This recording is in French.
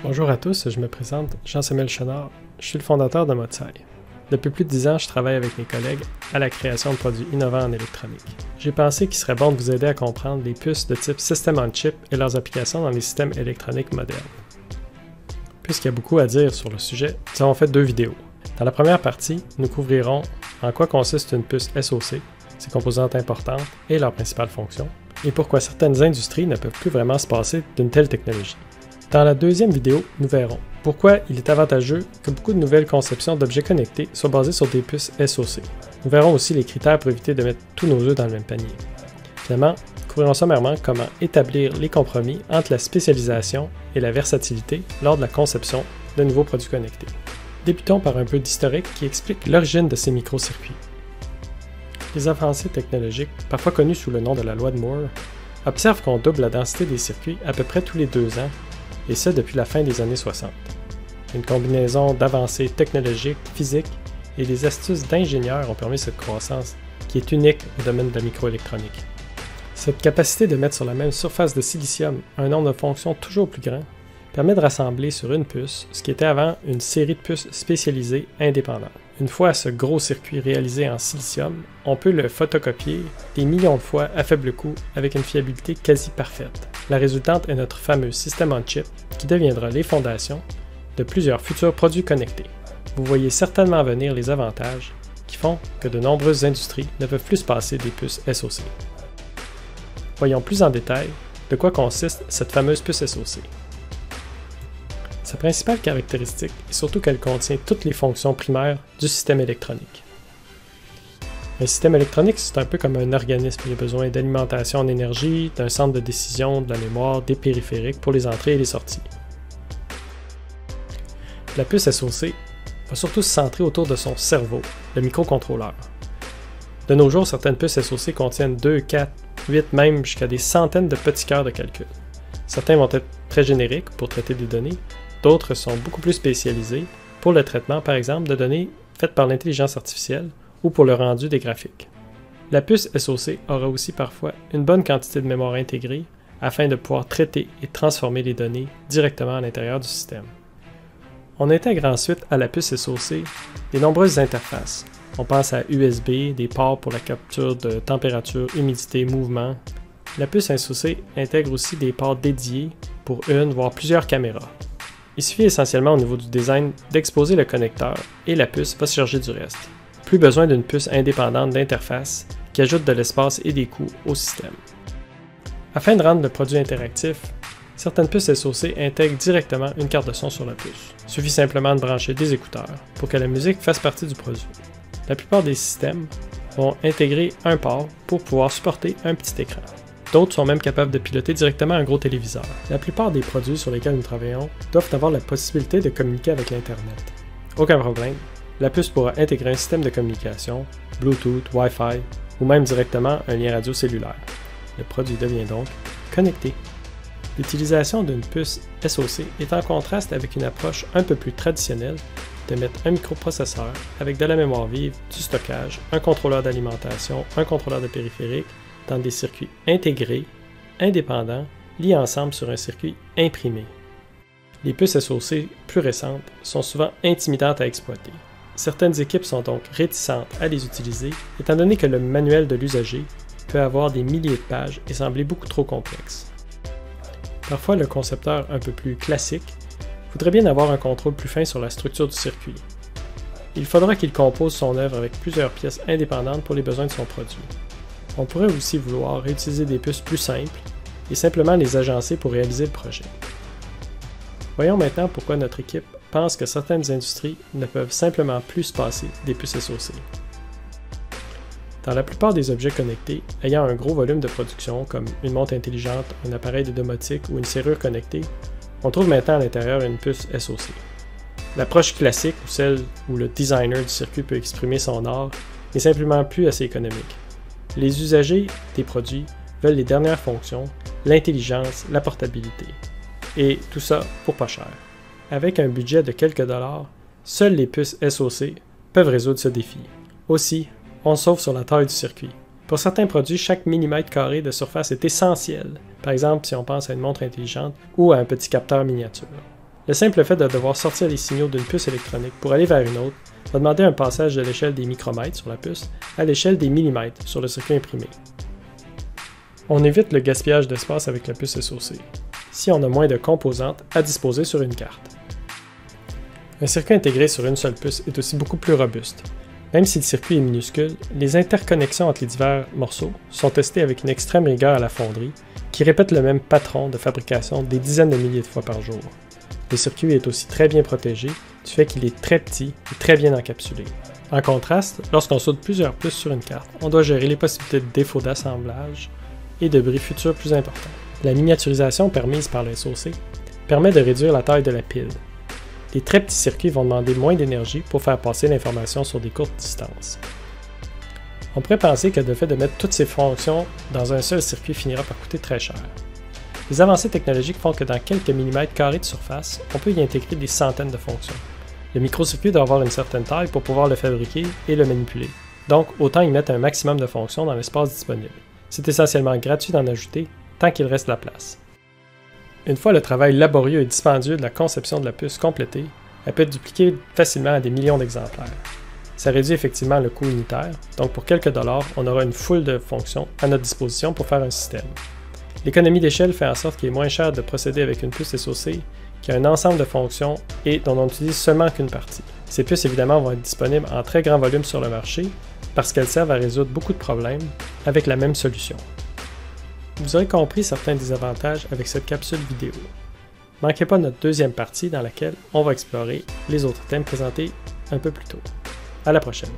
Bonjour à tous, je me présente Jean-Samuel Chenard, je suis le fondateur de Modsci. Depuis plus de 10 ans, je travaille avec mes collègues à la création de produits innovants en électronique. J'ai pensé qu'il serait bon de vous aider à comprendre les puces de type System on Chip et leurs applications dans les systèmes électroniques modernes. Puisqu'il y a beaucoup à dire sur le sujet, nous avons fait 2 vidéos. Dans la première partie, nous couvrirons en quoi consiste une puce SoC, ses composantes importantes et leurs principales fonctions, et pourquoi certaines industries ne peuvent plus vraiment se passer d'une telle technologie. Dans la deuxième vidéo, nous verrons pourquoi il est avantageux que beaucoup de nouvelles conceptions d'objets connectés soient basées sur des puces SoC. Nous verrons aussi les critères pour éviter de mettre tous nos œufs dans le même panier. Finalement, nous couvrirons sommairement comment établir les compromis entre la spécialisation et la versatilité lors de la conception de nouveaux produits connectés. Débutons par un peu d'historique qui explique l'origine de ces microcircuits. Les avancées technologiques, parfois connues sous le nom de la loi de Moore, observent qu'on double la densité des circuits à peu près tous les 2 ans, et ce depuis la fin des années 60. Une combinaison d'avancées technologiques, physiques et des astuces d'ingénieurs ont permis cette croissance qui est unique au domaine de la microélectronique. Cette capacité de mettre sur la même surface de silicium un nombre de fonctions toujours plus grand permet de rassembler sur une puce ce qui était avant une série de puces spécialisées indépendantes. Une fois ce gros circuit réalisé en silicium, on peut le photocopier des millions de fois à faible coût avec une fiabilité quasi parfaite. La résultante est notre fameux System on Chip qui deviendra les fondations de plusieurs futurs produits connectés. Vous voyez certainement venir les avantages qui font que de nombreuses industries ne peuvent plus se passer des puces SoC. Voyons plus en détail de quoi consiste cette fameuse puce SoC. Sa principale caractéristique est surtout qu'elle contient toutes les fonctions primaires du système électronique. Un système électronique, c'est un peu comme un organisme. Il a besoin d'alimentation en énergie, d'un centre de décision, de la mémoire, des périphériques pour les entrées et les sorties. La puce SoC va surtout se centrer autour de son cerveau, le microcontrôleur. De nos jours, certaines puces SoC contiennent 2, 4, 8, même jusqu'à des centaines de petits cœurs de calcul. Certains vont être très génériques pour traiter des données, d'autres sont beaucoup plus spécialisés pour le traitement, par exemple, de données faites par l'intelligence artificielle ou pour le rendu des graphiques. La puce SoC aura aussi parfois une bonne quantité de mémoire intégrée afin de pouvoir traiter et transformer les données directement à l'intérieur du système. On intègre ensuite à la puce SoC de nombreuses interfaces. On pense à USB, des ports pour la capture de température, humidité, mouvement. La puce SoC intègre aussi des ports dédiés pour une voire plusieurs caméras. Il suffit essentiellement au niveau du design d'exposer le connecteur et la puce va se charger du reste. Plus besoin d'une puce indépendante d'interface qui ajoute de l'espace et des coûts au système. Afin de rendre le produit interactif, certaines puces SoC intègrent directement une carte de son sur la puce. Il suffit simplement de brancher des écouteurs pour que la musique fasse partie du produit. La plupart des systèmes vont intégrer un port pour pouvoir supporter un petit écran. D'autres sont même capables de piloter directement un gros téléviseur. La plupart des produits sur lesquels nous travaillons doivent avoir la possibilité de communiquer avec l'Internet. Aucun problème, la puce pourra intégrer un système de communication, Bluetooth, Wi-Fi ou même directement un lien radio cellulaire. Le produit devient donc connecté. L'utilisation d'une puce SoC est en contraste avec une approche un peu plus traditionnelle de mettre un microprocesseur avec de la mémoire vive, du stockage, un contrôleur d'alimentation, un contrôleur de périphérique, dans des circuits intégrés, indépendants, liés ensemble sur un circuit imprimé. Les puces SoC plus récentes sont souvent intimidantes à exploiter. Certaines équipes sont donc réticentes à les utiliser, étant donné que le manuel de l'usager peut avoir des milliers de pages et sembler beaucoup trop complexe. Parfois, le concepteur un peu plus classique voudrait bien avoir un contrôle plus fin sur la structure du circuit. Il faudra qu'il compose son œuvre avec plusieurs pièces indépendantes pour les besoins de son produit. On pourrait aussi vouloir réutiliser des puces plus simples et simplement les agencer pour réaliser le projet. Voyons maintenant pourquoi notre équipe pense que certaines industries ne peuvent simplement plus se passer des puces SoC. Dans la plupart des objets connectés ayant un gros volume de production comme une montre intelligente, un appareil de domotique ou une serrure connectée, on trouve maintenant à l'intérieur une puce SoC. L'approche classique ou celle où le designer du circuit peut exprimer son art n'est simplement plus assez économique. Les usagers des produits veulent les dernières fonctions, l'intelligence, la portabilité. Et tout ça pour pas cher. Avec un budget de quelques dollars, seules les puces SoC peuvent résoudre ce défi. Aussi, on sauve sur la taille du circuit. Pour certains produits, chaque millimètre carré de surface est essentiel. Par exemple, si on pense à une montre intelligente ou à un petit capteur miniature. Le simple fait de devoir sortir les signaux d'une puce électronique pour aller vers une autre va demander un passage de l'échelle des micromètres sur la puce à l'échelle des millimètres sur le circuit imprimé. On évite le gaspillage d'espace avec la puce SoC, si on a moins de composantes à disposer sur une carte. Un circuit intégré sur une seule puce est aussi beaucoup plus robuste. Même si le circuit est minuscule, les interconnexions entre les divers morceaux sont testées avec une extrême rigueur à la fonderie, qui répète le même patron de fabrication des dizaines de milliers de fois par jour. Le circuit est aussi très bien protégé, du fait qu'il est très petit et très bien encapsulé. En contraste, lorsqu'on soude plusieurs puces sur une carte, on doit gérer les possibilités de défauts d'assemblage et de bris futurs plus importants. La miniaturisation permise par le SoC permet de réduire la taille de la pile. Les très petits circuits vont demander moins d'énergie pour faire passer l'information sur des courtes distances. On pourrait penser que le fait de mettre toutes ces fonctions dans un seul circuit finira par coûter très cher. Les avancées technologiques font que dans quelques millimètres carrés de surface, on peut y intégrer des centaines de fonctions. Le microcircuit doit avoir une certaine taille pour pouvoir le fabriquer et le manipuler. Donc, autant y mettre un maximum de fonctions dans l'espace disponible. C'est essentiellement gratuit d'en ajouter, tant qu'il reste la place. Une fois le travail laborieux et dispendieux de la conception de la puce complété, elle peut être dupliquée facilement à des millions d'exemplaires. Ça réduit effectivement le coût unitaire, donc pour quelques dollars, on aura une foule de fonctions à notre disposition pour faire un système. L'économie d'échelle fait en sorte qu'il est moins cher de procéder avec une puce SoC qui a un ensemble de fonctions et dont on n'utilise seulement qu'une partie. Ces puces évidemment vont être disponibles en très grand volume sur le marché parce qu'elles servent à résoudre beaucoup de problèmes avec la même solution. Vous aurez compris certains des avantages avec cette capsule vidéo. Manquez pas notre deuxième partie dans laquelle on va explorer les autres thèmes présentés un peu plus tôt. À la prochaine!